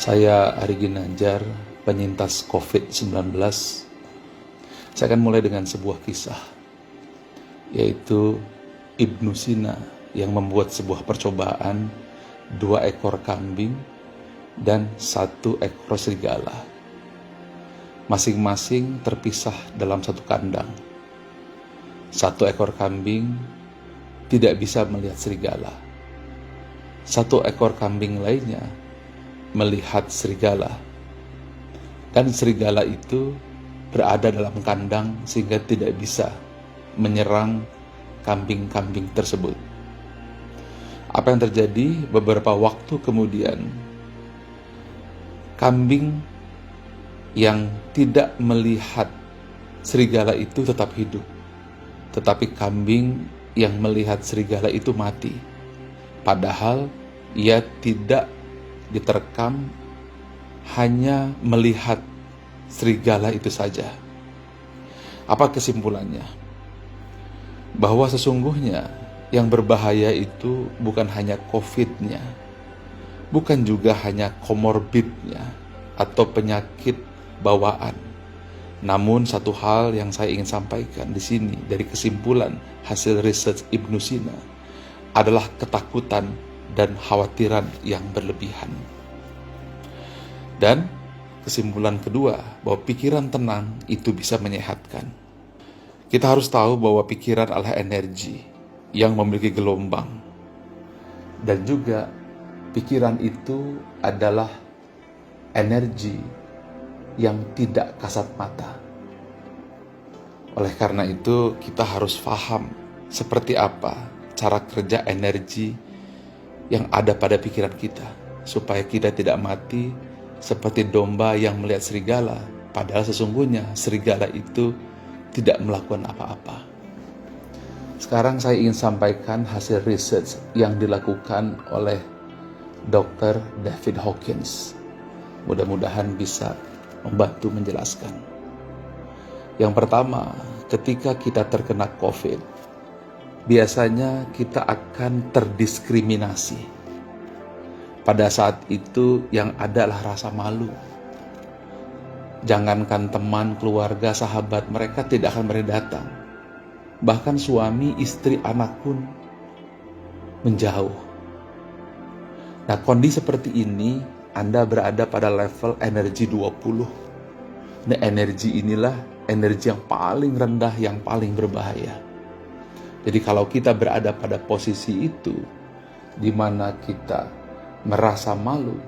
Saya Ari Ginanjar, penyintas COVID-19. Saya akan mulai dengan sebuah kisah, yaitu Ibnu Sina yang membuat sebuah percobaan 2 ekor kambing dan 1 ekor serigala. Masing-masing terpisah dalam satu kandang. 1 ekor kambing tidak bisa melihat serigala. 1 ekor kambing lainnya melihat serigala. Dan serigala itu berada dalam kandang sehingga tidak bisa menyerang kambing-kambing tersebut. Apa yang terjadi? Beberapa waktu kemudian, kambing yang tidak melihat serigala itu tetap hidup, tetapi kambing yang melihat serigala itu mati. Padahal ia tidak diterkam, hanya melihat serigala itu saja. Apa kesimpulannya? Bahwa sesungguhnya yang berbahaya itu bukan hanya COVID-nya, bukan juga hanya komorbidnya atau penyakit bawaan. Namun satu hal yang saya ingin sampaikan di sini dari kesimpulan hasil riset Ibnu Sina adalah ketakutan dan khawatiran yang berlebihan. Dan kesimpulan kedua, bahwa pikiran tenang itu bisa menyehatkan. Kita harus tahu bahwa pikiran adalah energi yang memiliki gelombang. Dan juga pikiran itu adalah energi yang tidak kasat mata. Oleh karena itu, kita harus paham seperti apa cara kerja energi yang ada pada pikiran kita, supaya kita tidak mati seperti domba yang melihat serigala, padahal sesungguhnya serigala itu tidak melakukan apa-apa. Sekarang saya ingin sampaikan hasil riset yang dilakukan oleh Dr. David Hawkins. Mudah-mudahan bisa membantu menjelaskan. Yang pertama, ketika kita terkena COVID, biasanya kita akan terdiskriminasi. Pada saat itu yang ada adalah rasa malu. Jangankan teman, keluarga, sahabat, mereka tidak akan datang. Bahkan suami, istri, anak pun menjauh. Nah, kondisi seperti ini, Anda berada pada level energi 20. Nah, energi inilah energi yang paling rendah, yang paling berbahaya. Jadi kalau kita berada pada posisi itu, di mana kita merasa malu,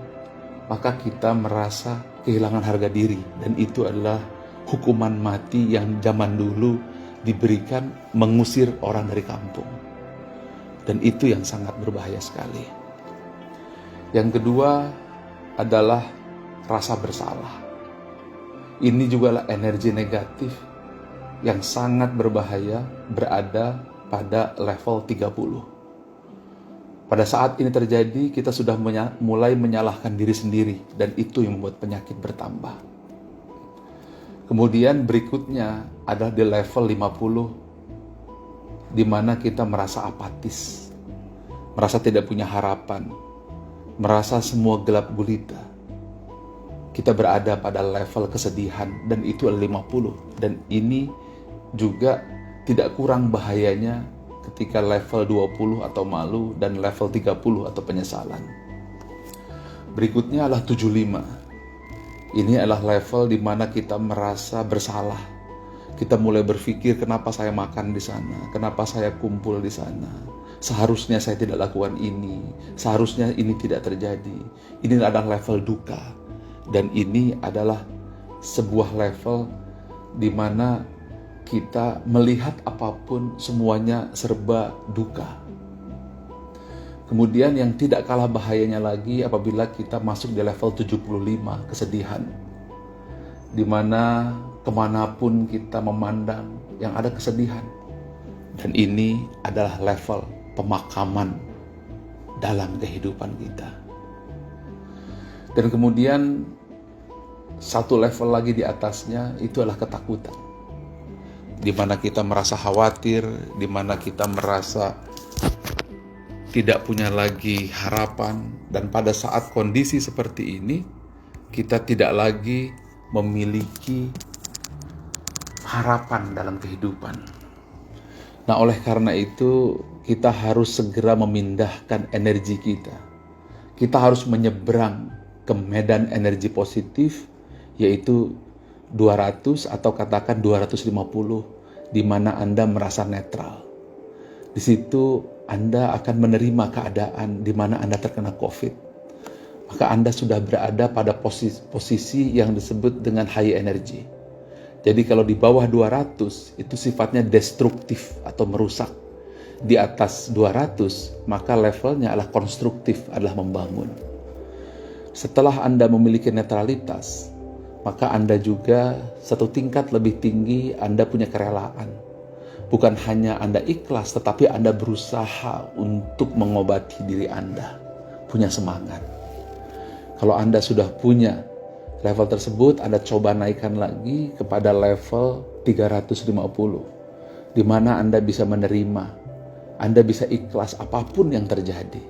maka kita merasa kehilangan harga diri. Dan itu adalah hukuman mati yang zaman dulu diberikan mengusir orang dari kampung. Dan itu yang sangat berbahaya sekali. Yang kedua adalah rasa bersalah. Ini juga adalah energi negatif yang sangat berbahaya, berada pada level 30. Pada saat ini terjadi, kita sudah mulai menyalahkan diri sendiri, dan itu yang membuat penyakit bertambah. Kemudian berikutnya adalah di level 50, di mana kita merasa apatis, merasa tidak punya harapan, merasa semua gelap gulita. Kita berada pada level kesedihan, dan itu adalah 50. Dan ini juga tidak kurang bahayanya ketika level 20 atau malu, dan level 30 atau penyesalan. Berikutnya adalah 75. Ini adalah level di mana kita merasa bersalah. Kita mulai berpikir, kenapa saya makan di sana? Kenapa saya kumpul di sana? Seharusnya saya tidak lakukan ini. Seharusnya ini tidak terjadi. Ini adalah level duka. Dan ini adalah sebuah level di mana kita melihat apapun semuanya serba duka. Kemudian yang tidak kalah bahayanya lagi apabila kita masuk di level 75, kesedihan, di mana kemanapun kita memandang yang ada kesedihan. Dan ini adalah level pemakaman dalam kehidupan kita. Dan kemudian satu level lagi di atasnya itu adalah ketakutan, di mana kita merasa khawatir, di mana kita merasa tidak punya lagi harapan. Dan pada saat kondisi seperti ini, kita tidak lagi memiliki harapan dalam kehidupan. Nah, oleh karena itu, kita harus segera memindahkan energi kita. Kita harus menyeberang ke medan energi positif, yaitu 200 atau katakan 250, di mana Anda merasa netral. Di situ Anda akan menerima keadaan di mana Anda terkena COVID. Maka Anda sudah berada pada posisi yang disebut dengan high energy. Jadi kalau di bawah 200 itu sifatnya destruktif atau merusak. Di atas 200 maka levelnya adalah konstruktif, adalah membangun. Setelah Anda memiliki netralitas, maka Anda juga satu tingkat lebih tinggi, Anda punya kerelaan. Bukan hanya Anda ikhlas, tetapi Anda berusaha untuk mengobati diri Anda. Punya semangat. Kalau Anda sudah punya level tersebut, Anda coba naikkan lagi kepada level 350, di mana Anda bisa menerima, Anda bisa ikhlas apapun yang terjadi.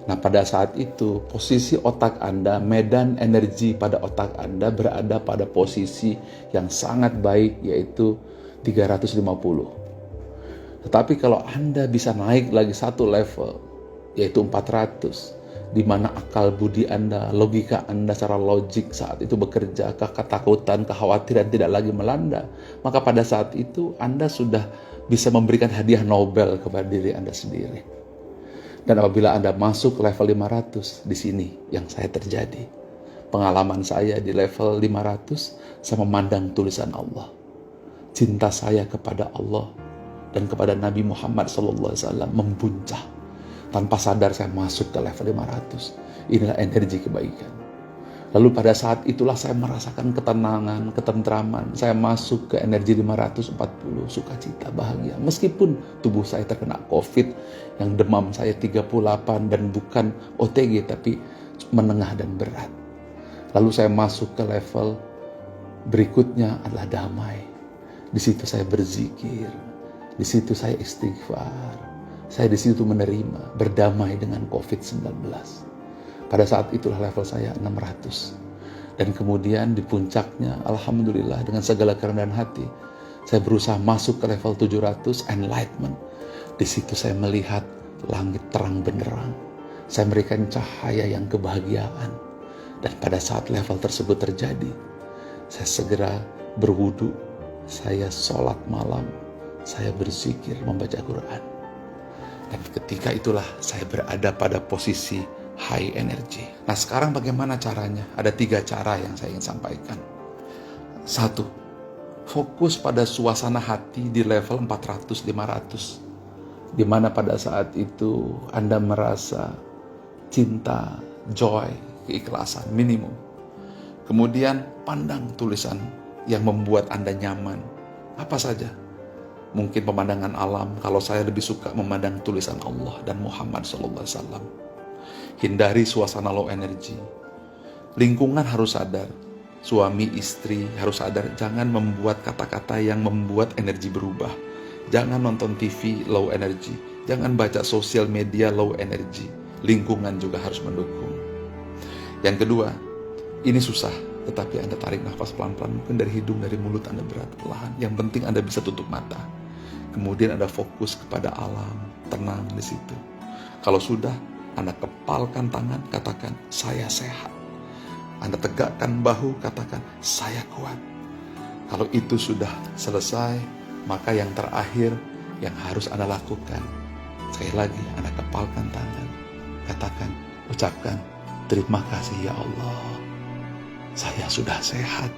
Nah, pada saat itu, posisi otak Anda, medan energi pada otak Anda berada pada posisi yang sangat baik, yaitu 350. Tetapi kalau Anda bisa naik lagi satu level, yaitu 400, di mana akal budi Anda, logika Anda secara logik saat itu bekerja, ketakutan, kekhawatiran tidak lagi melanda, maka pada saat itu Anda sudah bisa memberikan hadiah Nobel kepada diri Anda sendiri. Dan apabila Anda masuk ke level 500, di sini yang saya terjadi. Pengalaman saya di level 500, saya memandang tulisan Allah. Cinta saya kepada Allah dan kepada Nabi Muhammad SAW membuncah. Tanpa sadar saya masuk ke level 500. Inilah energi kebaikan. Lalu pada saat itulah saya merasakan ketenangan, ketentraman. Saya masuk ke energi 540, sukacita, bahagia. Meskipun tubuh saya terkena COVID, yang demam saya 38 dan bukan OTG, tapi menengah dan berat. Lalu saya masuk ke level berikutnya adalah damai. Di situ saya berzikir, di situ saya istighfar. Saya di situ menerima, berdamai dengan COVID-19. Pada saat itulah level saya 600. Dan kemudian di puncaknya, alhamdulillah dengan segala kerendahan hati, saya berusaha masuk ke level 700, enlightenment. Di situ saya melihat langit terang benderang. Saya memberikan cahaya yang kebahagiaan. Dan pada saat level tersebut terjadi, saya segera berwudu, saya sholat malam, saya berzikir, membaca Quran. Dan ketika itulah saya berada pada posisi high energy. Nah, sekarang bagaimana caranya? Ada 3 cara yang saya ingin sampaikan. 1, fokus pada suasana hati di level 400-500. Di mana pada saat itu Anda merasa cinta, joy, keikhlasan minimum. Kemudian pandang tulisan yang membuat Anda nyaman. Apa saja? Mungkin pemandangan alam, kalau saya lebih suka memandang tulisan Allah dan Muhammad SAW. Hindari suasana low energy. Lingkungan harus sadar, suami istri harus sadar, jangan membuat kata-kata yang membuat energi berubah. Jangan nonton TV low energy, jangan baca sosial media low energy. Lingkungan juga harus mendukung. Yang kedua, ini susah, tetapi Anda tarik nafas pelan-pelan, mungkin dari hidung, dari mulut Anda berat perlahan. Yang penting Anda bisa tutup mata. Kemudian Anda fokus kepada alam, tenang di situ. Kalau sudah, Anda kepalkan tangan, katakan, saya sehat. Anda tegakkan bahu, katakan, saya kuat. Kalau itu sudah selesai, maka yang terakhir yang harus Anda lakukan, sekali lagi Anda kepalkan tangan, katakan, ucapkan, terima kasih ya Allah, saya sudah sehat.